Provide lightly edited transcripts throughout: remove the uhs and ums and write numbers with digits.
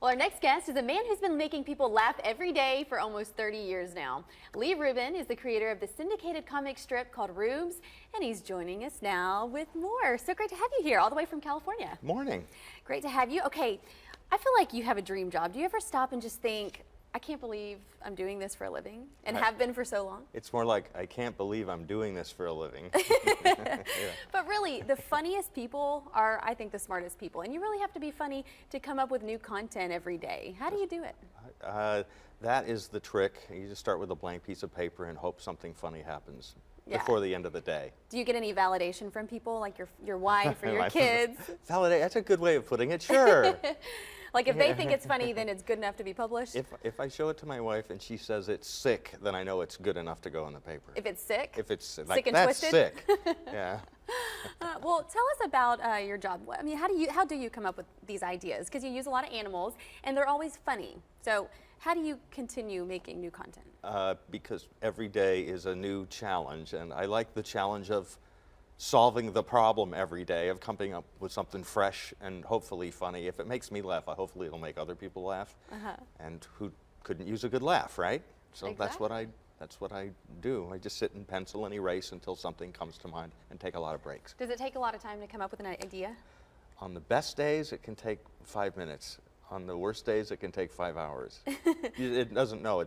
Well, our next guest is a man who's been making people laugh every day for almost 30 years now. Leigh Rubin is the creator of the syndicated comic strip called Rubes, and he's joining us now with more. So great to have you here, all the way from California. Morning. Great to have you. Okay, I feel like you have a dream job. Do you ever stop and just think, I can't believe I'm doing this for a living and have been for so long? It's more like, I can't believe I'm doing this for a living. Yeah. But really, the funniest people are, I think, the smartest people. And you really have to be funny to come up with new content every day. How do you do it? That is the trick. You just start with a blank piece of paper and hope something funny happens before the end of the day. Do you get any validation from people, like your wife or your kids? Validate, that's a good way of putting it, sure. Like if they think it's funny, then it's good enough to be published? If I show it to my wife and she says it's sick, then I know it's good enough to go in the paper. If it's sick? If it's sick like, and that's twisted? sick. Yeah. Well, tell us about your job. I mean, how do you come up with these ideas? Because you use a lot of animals, and they're always funny. So how do you continue making new content? Because every day is a new challenge, and I like the challenge of solving the problem every day, of coming up with something fresh and hopefully funny. If it makes me laugh, hopefully it'll make other people laugh. And who couldn't use a good laugh, right? So exactly. that's what I do. I just sit and pencil and erase until something comes to mind and take a lot of breaks. Does it take a lot of time to come up with an idea? On the best days, it can take 5 minutes. On the worst days, it can take 5 hours. It doesn't know.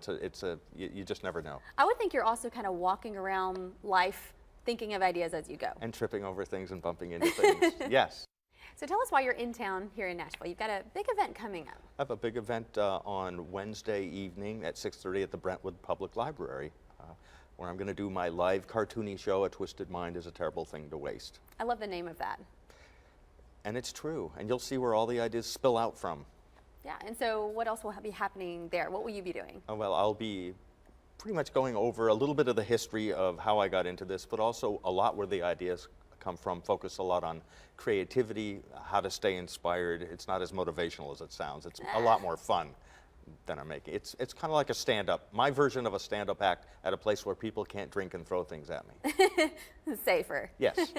You just never know. I would think you're also kind of walking around life thinking of ideas as you go. And tripping over things and bumping into things. Yes. So tell us why you're in town here in Nashville. You've got a big event coming up. I have a big event on Wednesday evening at 6:30 at the Brentwood Public Library, where I'm going to do my live cartoony show, A Twisted Mind is a Terrible Thing to Waste. I love the name of that. And it's true. And you'll see where all the ideas spill out from. Yeah, and so what else will be happening there? What will you be doing? Oh, well, I'll be pretty much going over a little bit of the history of how I got into this, but also a lot where the ideas come from, focus a lot on creativity, how to stay inspired. It's not as motivational as it sounds. It's a lot more fun than I'm making. It's kind of like a stand-up, my version of a stand-up act at a place where people can't drink and throw things at me. Safer. Yes.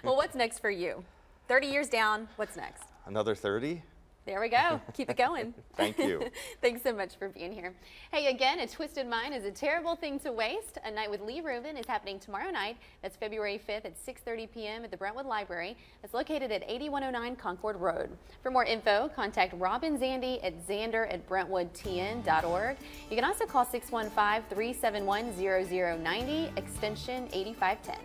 Well, what's next for you? 30 years down, what's next? Another 30? There we go. Keep it going. Thank you. Thanks so much for being here. Hey, again, A Twisted Mind is a Terrible Thing to Waste. A Night with Leigh Rubin is happening tomorrow night. That's February 5th at 6:30 p.m. at the Brentwood Library. It's located at 8109 Concord Road. For more info, contact Robin Zandy at zander@brentwoodtn.org. You can also call 615-371-0090, extension 8510.